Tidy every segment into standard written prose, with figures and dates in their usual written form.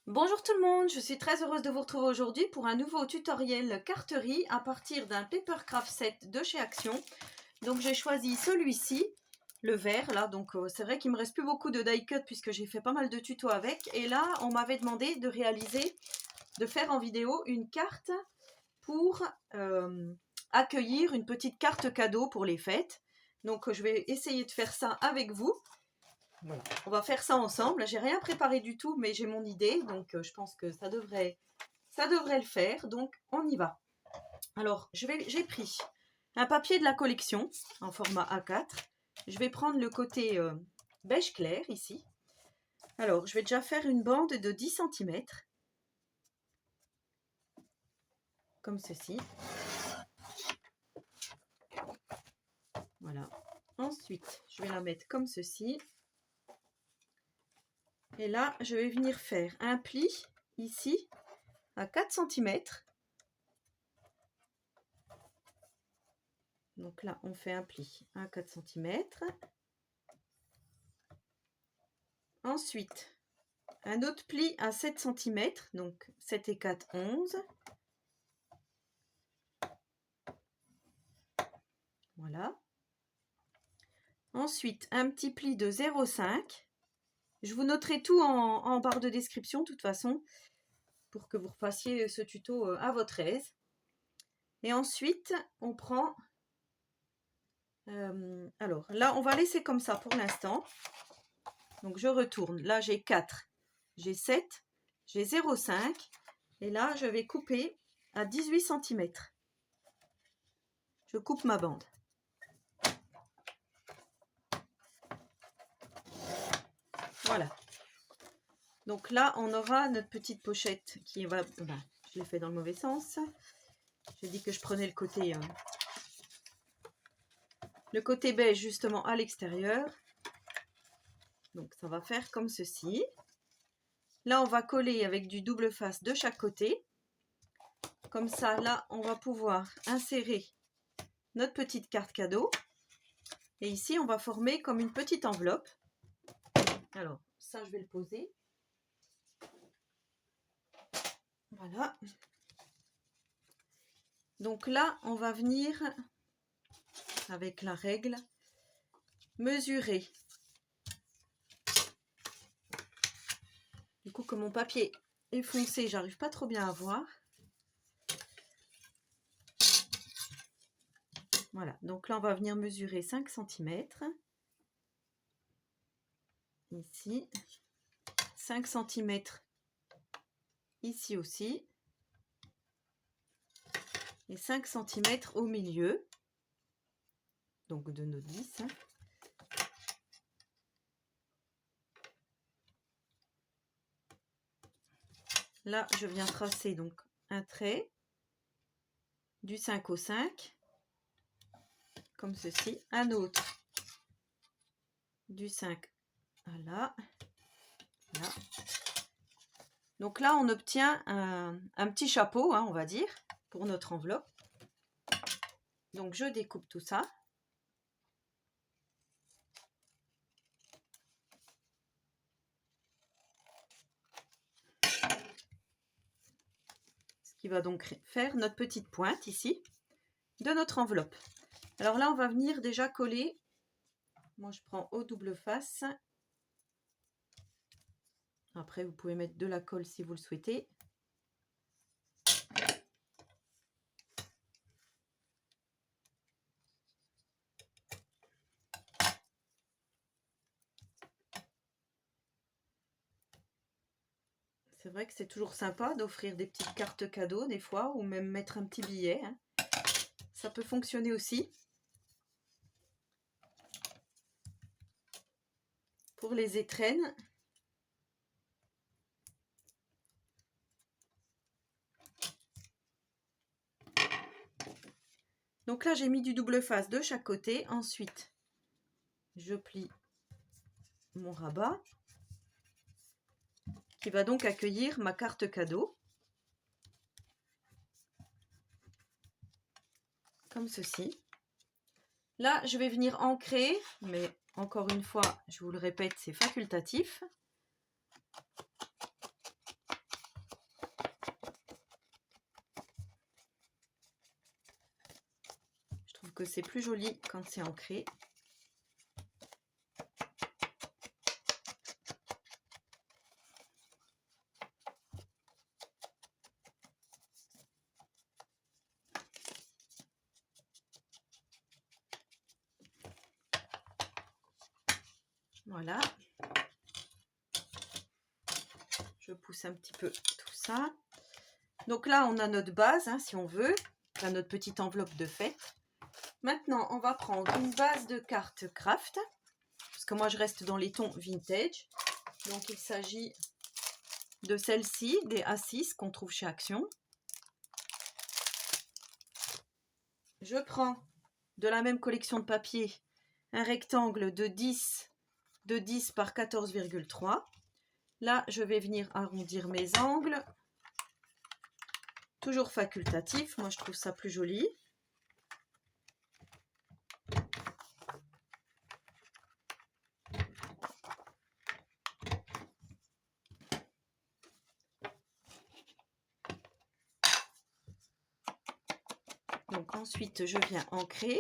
Bonjour tout le monde, je suis très heureuse de vous retrouver aujourd'hui pour un nouveau tutoriel carterie à partir d'un Papercraft set de chez Action. Donc j'ai choisi celui-ci, le vert là, donc c'est vrai qu'il me reste plus beaucoup de die cut puisque j'ai fait pas mal de tutos avec. Et là on m'avait demandé de faire en vidéo une carte pour accueillir une petite carte cadeau pour les fêtes. Donc je vais essayer de faire ça avec vous. Voilà. On va faire ça ensemble. J'ai rien préparé du tout, mais j'ai mon idée, donc je pense que ça devrait le faire. Donc on y va. Alors j'ai pris un papier de la collection en format A4. Je vais prendre le côté beige clair ici. Alors je vais déjà faire une bande de 10 cm. Comme ceci. Voilà. Ensuite, je vais la mettre comme ceci. Et là, je vais venir faire un pli ici à 4 cm. Donc là, on fait un pli à 4 cm. Ensuite, un autre pli à 7 cm. Donc 7 et 4, 11. Voilà. Ensuite, un petit pli de 0,5. Je vous noterai tout en barre de description, de toute façon, pour que vous refassiez ce tuto à votre aise. Et ensuite, on prend... alors, là, on va laisser comme ça pour l'instant. Donc, je retourne. Là, j'ai 4, j'ai 7, j'ai 0,5. Et là, je vais couper à 18 cm. Je coupe ma bande. Voilà. Donc là, on aura notre petite pochette qui va... Ben, je l'ai fait dans le mauvais sens. J'ai dit que je prenais le côté beige justement à l'extérieur. Donc ça va faire comme ceci. Là, on va coller avec du double face de chaque côté. Comme ça, là, on va pouvoir insérer notre petite carte cadeau. Et ici, on va former comme une petite enveloppe. Alors, ça, je vais le poser. Voilà. Donc là, on va venir, avec la règle, mesurer. Du coup, comme mon papier est foncé, j'arrive pas trop bien à voir. Voilà, donc là, on va venir mesurer 5 cm. Ici. 5 cm. Ici aussi. Et 5 cm au milieu. Donc de nos 10. Là, je viens tracer donc un trait du 5 au 5. Comme ceci. Un autre du 5 à là. Là. Donc là, on obtient un petit chapeau, hein, on va dire, pour notre enveloppe. Donc je découpe tout ça. Ce qui va donc faire notre petite pointe ici de notre enveloppe. Alors là, on va venir déjà coller. Moi, je prends au double face. Après, vous pouvez mettre de la colle si vous le souhaitez. C'est vrai que c'est toujours sympa d'offrir des petites cartes cadeaux des fois, ou même mettre un petit billet. Hein. Ça peut fonctionner aussi. Pour les étrennes. Donc là, j'ai mis du double face de chaque côté. Ensuite, je plie mon rabat qui va donc accueillir ma carte cadeau. Comme ceci. Là, je vais venir ancrer, mais encore une fois, je vous le répète, c'est facultatif. que c'est plus joli quand c'est ancré. Voilà. Je pousse un petit peu tout ça. Donc là, on a notre base, hein, si on veut. Là, notre petite enveloppe de fête. Maintenant, on va prendre une base de cartes craft. Parce que moi, je reste dans les tons vintage. Donc, il s'agit de celle-ci, des A6 qu'on trouve chez Action. Je prends de la même collection de papier un rectangle de 10 par 14,3. Là, je vais venir arrondir mes angles. Toujours facultatif, moi je trouve ça plus joli. Donc ensuite, je viens ancrer.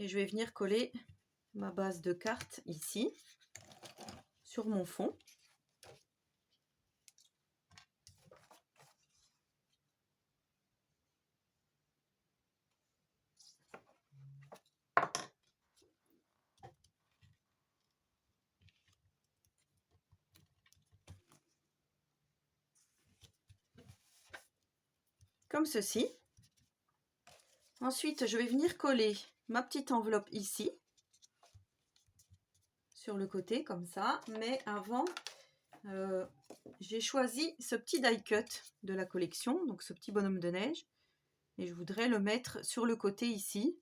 Et je vais venir coller ma base de cartes ici, sur mon fond. Comme ceci. Ensuite, je vais venir coller ma petite enveloppe ici, sur le côté, comme ça. Mais avant, j'ai choisi ce petit die cut de la collection, donc ce petit bonhomme de neige. Et je voudrais le mettre sur le côté ici.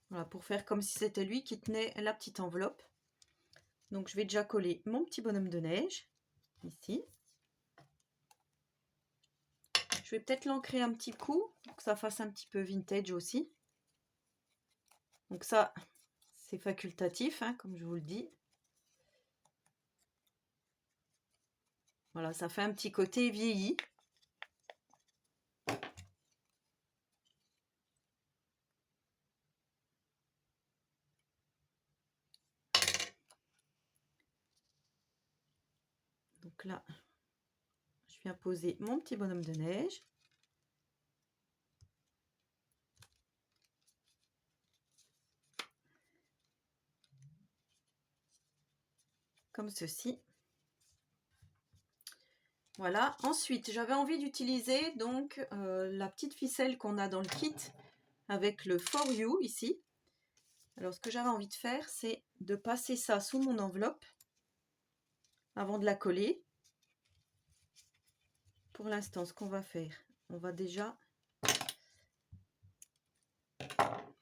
Voilà, pour faire comme si c'était lui qui tenait la petite enveloppe. Donc je vais déjà coller mon petit bonhomme de neige, ici. Je vais peut-être l'ancrer un petit coup, pour que ça fasse un petit peu vintage aussi. Donc ça, c'est facultatif, hein, comme je vous le dis. Voilà, ça fait un petit côté vieilli. Donc là, je viens poser mon petit bonhomme de neige. Comme ceci. Voilà. Ensuite, j'avais envie d'utiliser donc la petite ficelle qu'on a dans le kit avec le For You ici. Alors, ce que j'avais envie de faire, c'est de passer ça sous mon enveloppe avant de la coller. Pour l'instant, ce qu'on va faire, on va déjà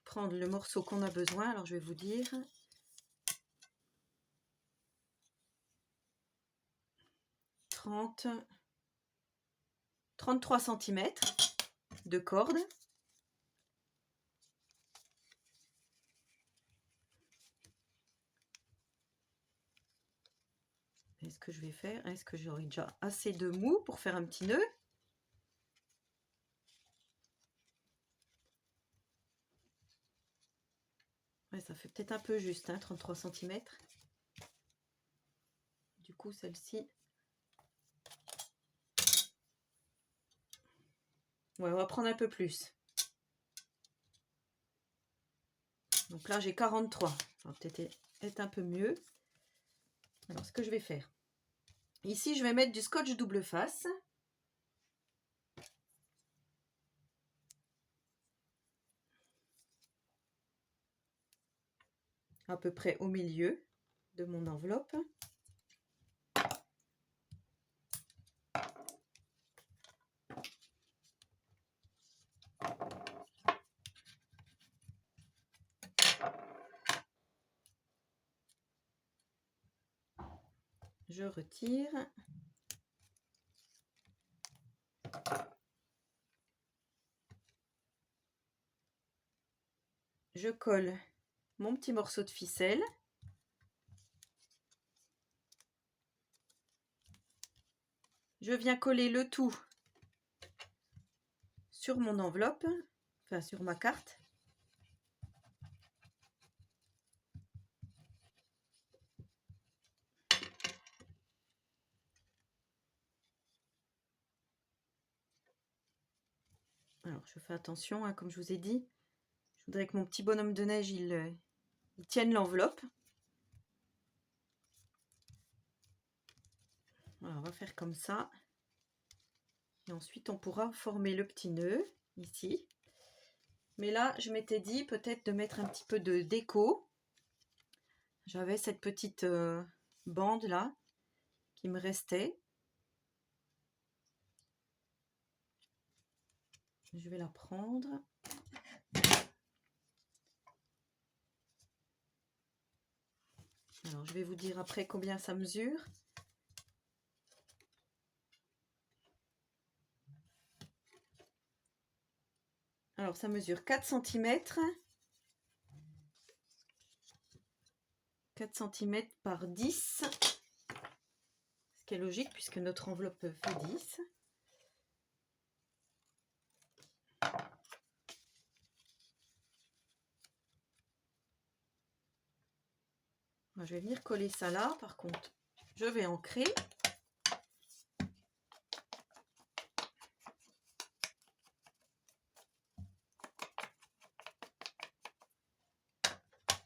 prendre le morceau qu'on a besoin. Alors, je vais vous dire. 33 cm de corde. Est-ce que je vais faire? Est-ce que j'aurai déjà assez de mou pour faire un petit nœud? Ouais, ça fait peut-être un peu juste, hein, 33 cm. Du coup, celle-ci. Ouais, on va prendre un peu plus. Donc là, j'ai 43. Ça va peut-être être un peu mieux. Alors, ce que je vais faire. Ici, je vais mettre du scotch double face. À peu près au milieu de mon enveloppe. Je retire. Je colle mon petit morceau de ficelle. Je viens coller le tout sur mon enveloppe, enfin sur ma carte. Alors je fais attention, hein, comme je vous ai dit. Je voudrais que mon petit bonhomme de neige, il tienne l'enveloppe. Voilà, on va faire comme ça. Et ensuite, on pourra former le petit nœud ici. Mais là, je m'étais dit peut-être de mettre un petit peu de déco. J'avais cette petite bande là qui me restait. Je vais la prendre. Alors, je vais vous dire après combien ça mesure. Alors, ça mesure 4 cm. 4 cm par 10. Ce qui est logique puisque notre enveloppe fait 10. Moi, je vais venir coller ça là. Par contre, je vais ancrer.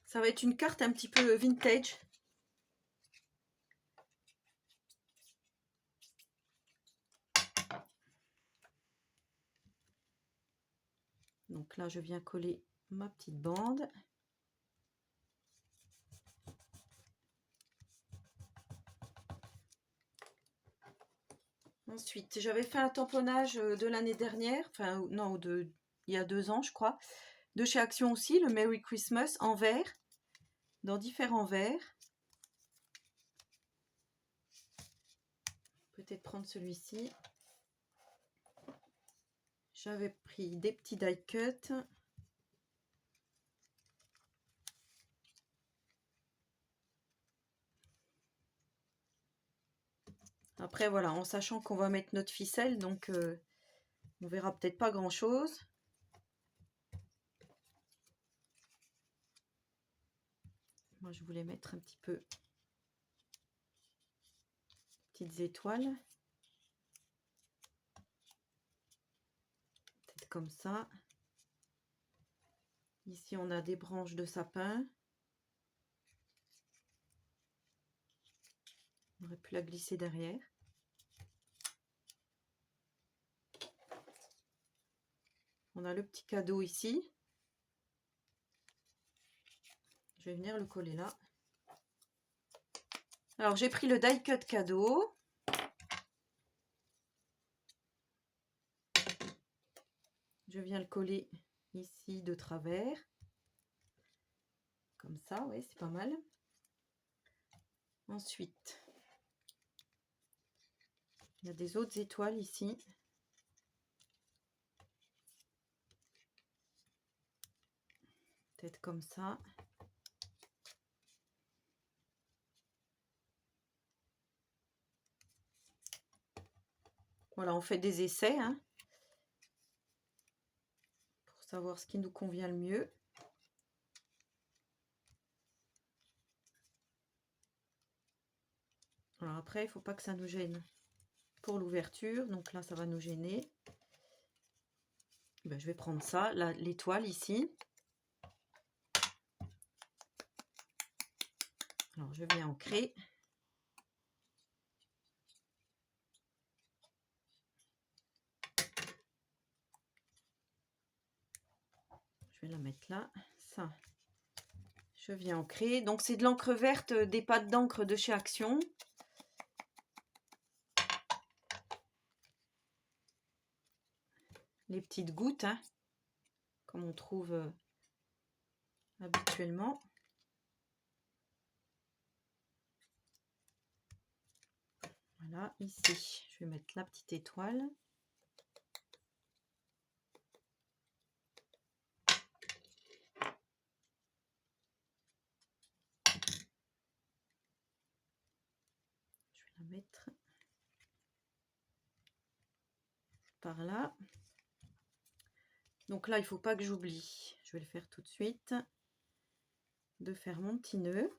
Ça va être une carte un petit peu vintage. Donc là, je viens coller ma petite bande. Ensuite, j'avais fait un tamponnage de l'année dernière, enfin non, il y a 2 ans je crois, de chez Action aussi, le Merry Christmas en vert, dans différents verres. Peut-être prendre celui-ci. J'avais pris des petits die cut. Après voilà, en sachant qu'on va mettre notre ficelle, donc on verra peut-être pas grand chose. Moi je voulais mettre un petit peu petites étoiles. Peut-être comme ça. Ici on a des branches de sapin. On aurait pu la glisser derrière. On a le petit cadeau ici. Je vais venir le coller là. Alors j'ai pris le die cut cadeau. Je viens le coller ici de travers. Comme ça, oui, c'est pas mal. Ensuite, il y a des autres étoiles ici. Peut-être comme ça. Voilà, on fait des essais hein, pour savoir ce qui nous convient le mieux. Alors après, il ne faut pas que ça nous gêne pour l'ouverture. Donc là, ça va nous gêner. Ben, je vais prendre ça, l'étoile ici. Alors, je viens ancrer. Je vais la mettre là. Ça, je viens ancrer. Donc, c'est de l'encre verte, des pâtes d'encre de chez Action. Les petites gouttes, hein, comme on trouve habituellement. Voilà, ici, je vais mettre la petite étoile. Je vais la mettre. par là. Donc là, il ne faut pas que j'oublie, je vais le faire tout de suite, de faire mon petit nœud.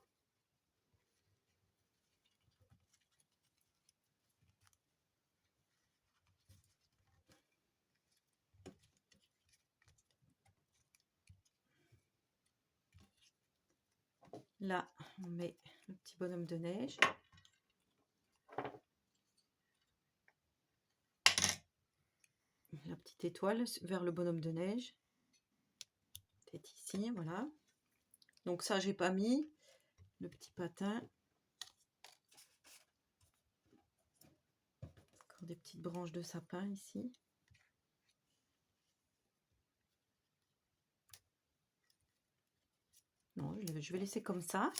Là, on met le petit bonhomme de neige. La petite étoile vers le bonhomme de neige. Peut-être ici, voilà. Donc ça, j'ai pas mis le petit patin. Encore des petites branches de sapin ici. Non, je vais laisser comme ça.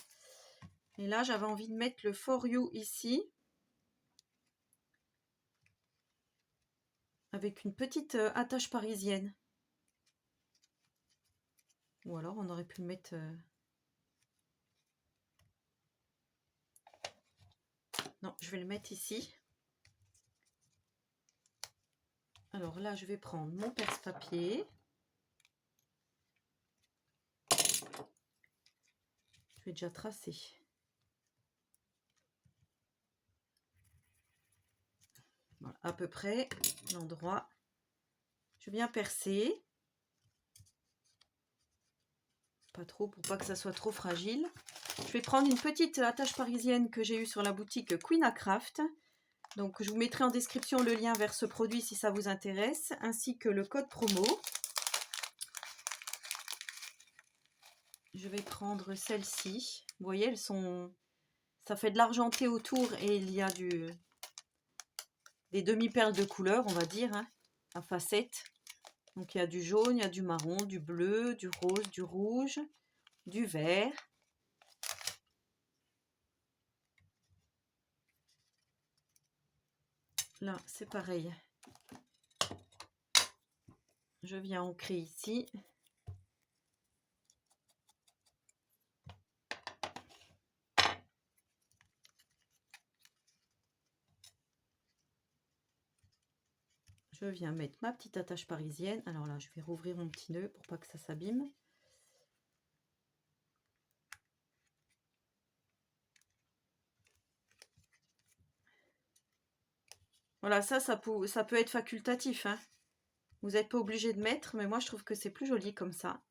Et là, j'avais envie de mettre le For You ici. Avec une petite attache parisienne. Ou alors, on aurait pu le mettre... Non, je vais le mettre ici. Alors là, je vais prendre mon perce-papier. Je vais déjà tracer. Voilà, à peu près l'endroit. Je viens percer. Pas trop, pour pas que ça soit trop fragile. Je vais prendre une petite attache parisienne que j'ai eue sur la boutique Queen Craft. Donc je vous mettrai en description le lien vers ce produit si ça vous intéresse, ainsi que le code promo. Je vais prendre celle-ci. Vous voyez, elles sont... Ça fait de l'argenté autour et il y a des demi-perles de couleur, on va dire, hein, à facettes. Donc il y a du jaune, il y a du marron, du bleu, du rose, du rouge, du vert. Là, c'est pareil. Je viens ancrer ici. Je viens mettre ma petite attache parisienne. Alors là, je vais rouvrir mon petit nœud pour pas que ça s'abîme. Voilà, ça peut être facultatif, hein. Vous n'êtes pas obligé de mettre, mais moi je trouve que c'est plus joli comme ça.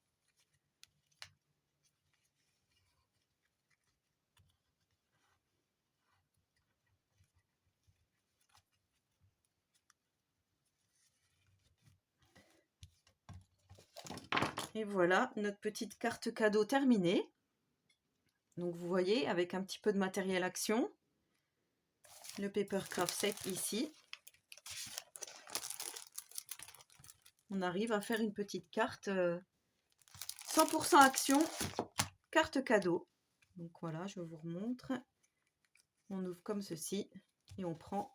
Et voilà, notre petite carte cadeau terminée. Donc vous voyez, avec un petit peu de matériel action. Le Paper Craft Set ici. On arrive à faire une petite carte 100% action, carte cadeau. Donc voilà, je vous remontre. On ouvre comme ceci et on prend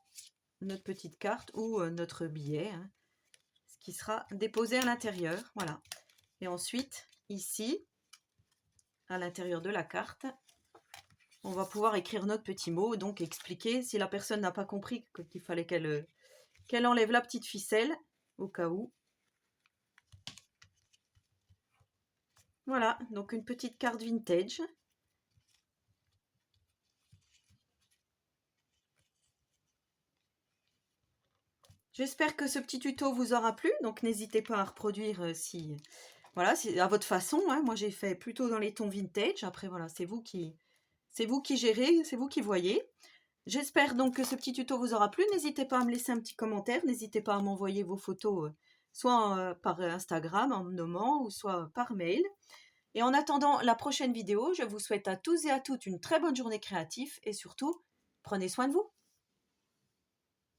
notre petite carte ou notre billet, hein, ce qui sera déposé à l'intérieur. Voilà. Et ensuite, ici, à l'intérieur de la carte, on va pouvoir écrire notre petit mot, donc expliquer si la personne n'a pas compris qu'il fallait qu'elle enlève la petite ficelle, au cas où. Voilà, donc une petite carte vintage. J'espère que ce petit tuto vous aura plu, donc n'hésitez pas à reproduire si... Voilà, c'est à votre façon, hein. Moi j'ai fait plutôt dans les tons vintage, après voilà, c'est vous qui gérez, c'est vous qui voyez. J'espère donc que ce petit tuto vous aura plu, n'hésitez pas à me laisser un petit commentaire, n'hésitez pas à m'envoyer vos photos, soit par Instagram en me nommant, ou soit par mail. Et en attendant la prochaine vidéo, je vous souhaite à tous et à toutes une très bonne journée créative, et surtout, prenez soin de vous.